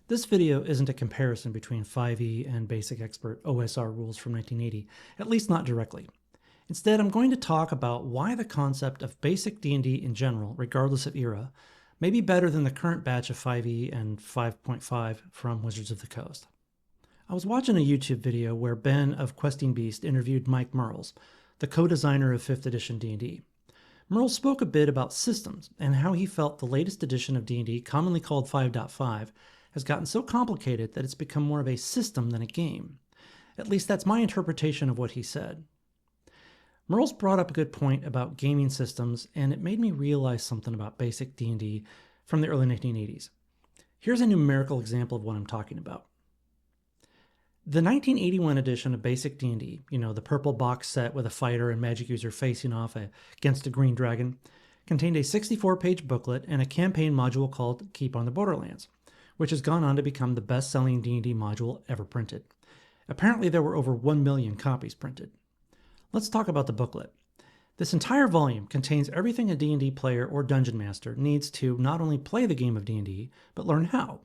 This video isn't a comparison between 5e and Basic Expert OSR rules from 1980, at least not directly. Instead, I'm going to talk about why the concept of basic D&D in general, regardless of era, may be better than the current batch of 5e and 5.5 from Wizards of the Coast. I was watching a YouTube video where Ben of Questing Beast interviewed Mike Mearls, the co-designer of 5th edition D&D. Mearls spoke a bit about systems and how he felt the latest edition of D&D, commonly called 5.5, has gotten so complicated that it's become more of a system than a game. At least that's my interpretation of what he said. Mearls brought up a good point about gaming systems, and it made me realize something about basic D&D from the early 1980s. Here's a numerical example of what I'm talking about. The 1981 edition of Basic D&D, the purple box set with a fighter and magic user facing off against a green dragon, contained a 64-page booklet and a campaign module called Keep on the Borderlands, which has gone on to become the best-selling D&D module ever printed. Apparently there were over 1 million copies printed. Let's talk about the booklet. This entire volume contains everything a D&D player or dungeon master needs to not only play the game of D&D, but learn how.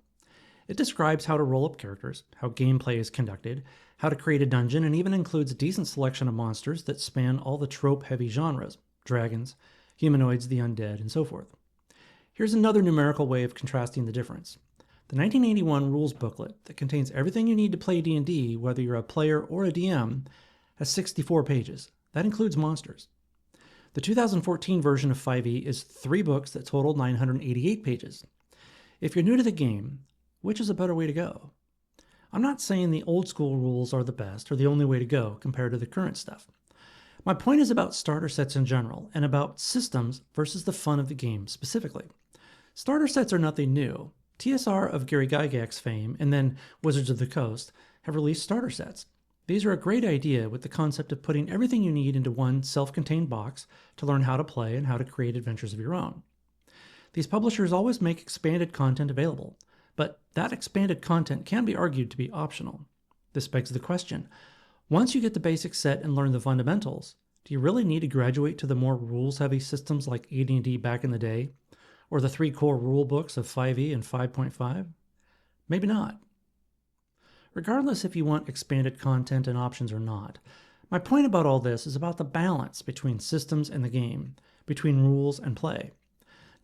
It describes how to roll up characters, how gameplay is conducted, how to create a dungeon, and even includes a decent selection of monsters that span all the trope-heavy genres: dragons, humanoids, the undead, and so forth. Here's another numerical way of contrasting the difference. The 1981 rules booklet that contains everything you need to play D&D, whether you're a player or a DM, has 64 pages. That includes monsters. The 2014 version of 5e is 3 books that total 988 pages. If you're new to the game, which is a better way to go? I'm not saying the old school rules are the best or the only way to go compared to the current stuff. My point is about starter sets in general and about systems versus the fun of the game specifically. Starter sets are nothing new. TSR of Gary Gygax's fame and then Wizards of the Coast have released starter sets. These are a great idea with the concept of putting everything you need into one self-contained box to learn how to play and how to create adventures of your own. These publishers always make expanded content available, but that expanded content can be argued to be optional. This begs the question, once you get the basic set and learn the fundamentals, do you really need to graduate to the more rules-heavy systems like AD&D back in the day, or the 3 core rule books of 5e and 5.5? Maybe not. Regardless if you want expanded content and options or not, my point about all this is about the balance between systems and the game, between rules and play.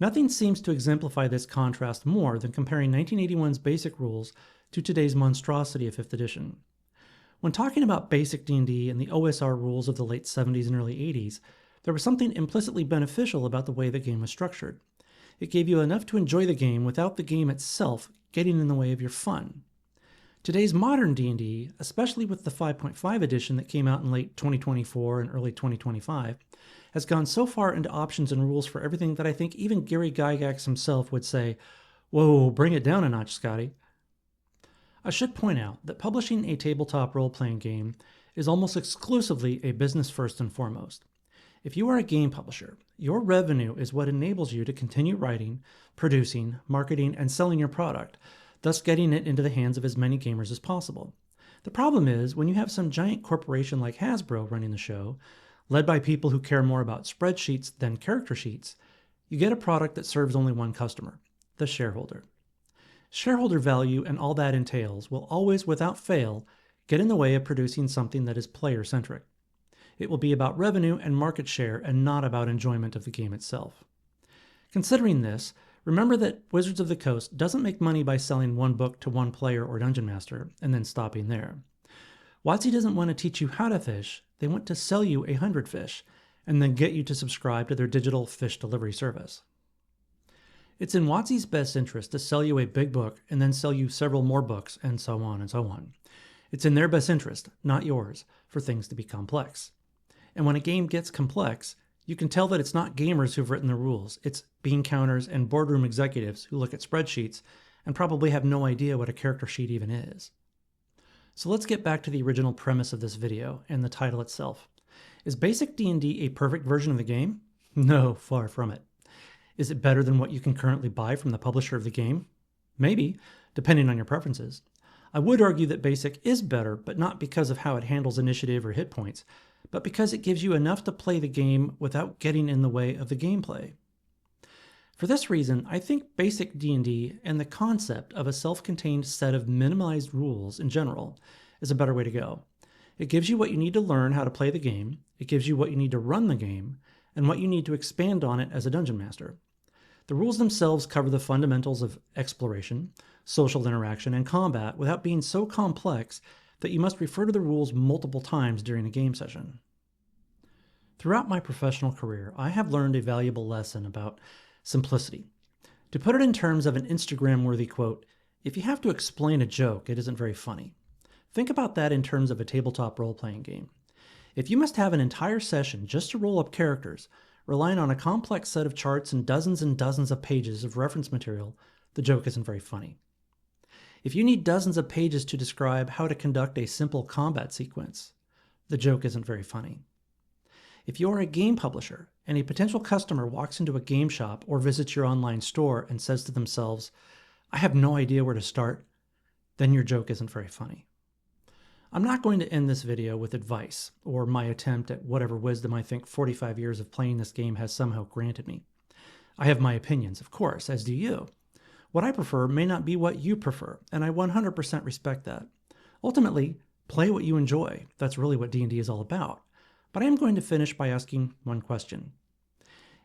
Nothing seems to exemplify this contrast more than comparing 1981's basic rules to today's monstrosity of 5th edition. When talking about basic D&D and the OSR rules of the late 70s and early 80s, there was something implicitly beneficial about the way the game was structured. It gave you enough to enjoy the game without the game itself getting in the way of your fun. Today's modern D&D, especially with the 5.5 edition that came out in late 2024 and early 2025, has gone so far into options and rules for everything that I think even Gary Gygax himself would say, "Whoa, bring it down a notch, Scotty." I should point out that publishing a tabletop role-playing game is almost exclusively a business first and foremost. If you are a game publisher, your revenue is what enables you to continue writing, producing, marketing, and selling your product, thus getting it into the hands of as many gamers as possible. The problem is, when you have some giant corporation like Hasbro running the show, led by people who care more about spreadsheets than character sheets, you get a product that serves only one customer, the shareholder. Shareholder value and all that entails will always, without fail, get in the way of producing something that is player-centric. It will be about revenue and market share and not about enjoyment of the game itself. Considering this, remember that Wizards of the Coast doesn't make money by selling one book to one player or dungeon master and then stopping there. WotC doesn't want to teach you how to fish, they want to sell you 100 fish and then get you to subscribe to their digital fish delivery service. It's in WotC's best interest to sell you a big book and then sell you several more books and so on and so on. It's in their best interest, not yours, for things to be complex. And when a game gets complex, you can tell that it's not gamers who've written the rules, it's bean counters and boardroom executives who look at spreadsheets and probably have no idea what a character sheet even is. So let's get back to the original premise of this video and the title itself. Is basic D&D a perfect version of the game? No, far from it. Is it better than what you can currently buy from the publisher of the game? Maybe, depending on your preferences. I would argue that basic is better, but not because of how it handles initiative or hit points, but because it gives you enough to play the game without getting in the way of the gameplay. For this reason, I think basic D&D and the concept of a self-contained set of minimalized rules in general is a better way to go. It gives you what you need to learn how to play the game, it gives you what you need to run the game, and what you need to expand on it as a dungeon master. The rules themselves cover the fundamentals of exploration, social interaction, and combat without being so complex that you must refer to the rules multiple times during a game session. Throughout my professional career, I have learned a valuable lesson about simplicity. To put it in terms of an Instagram-worthy quote, if you have to explain a joke, it isn't very funny. Think about that in terms of a tabletop role-playing game. If you must have an entire session just to roll up characters, relying on a complex set of charts and dozens of pages of reference material, the joke isn't very funny. If you need dozens of pages to describe how to conduct a simple combat sequence, the joke isn't very funny. If you are a game publisher and a potential customer walks into a game shop or visits your online store and says to themselves, "I have no idea where to start," then your joke isn't very funny. I'm not going to end this video with advice or my attempt at whatever wisdom I think 45 years of playing this game has somehow granted me. I have my opinions, of course, as do you. What I prefer may not be what you prefer, and I 100% respect that. Ultimately, play what you enjoy. That's really what D&D is all about. But I am going to finish by asking one question.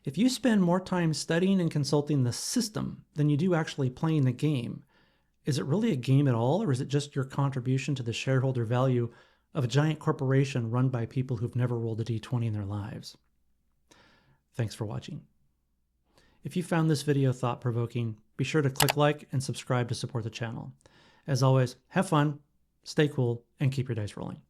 If you spend more time studying and consulting the system than you do actually playing the game, is it really a game at all, or is it just your contribution to the shareholder value of a giant corporation run by people who've never rolled a d20 in their lives? Thanks for watching. If you found this video thought-provoking, be sure to click like and subscribe to support the channel. As always, have fun, stay cool, and keep your dice rolling.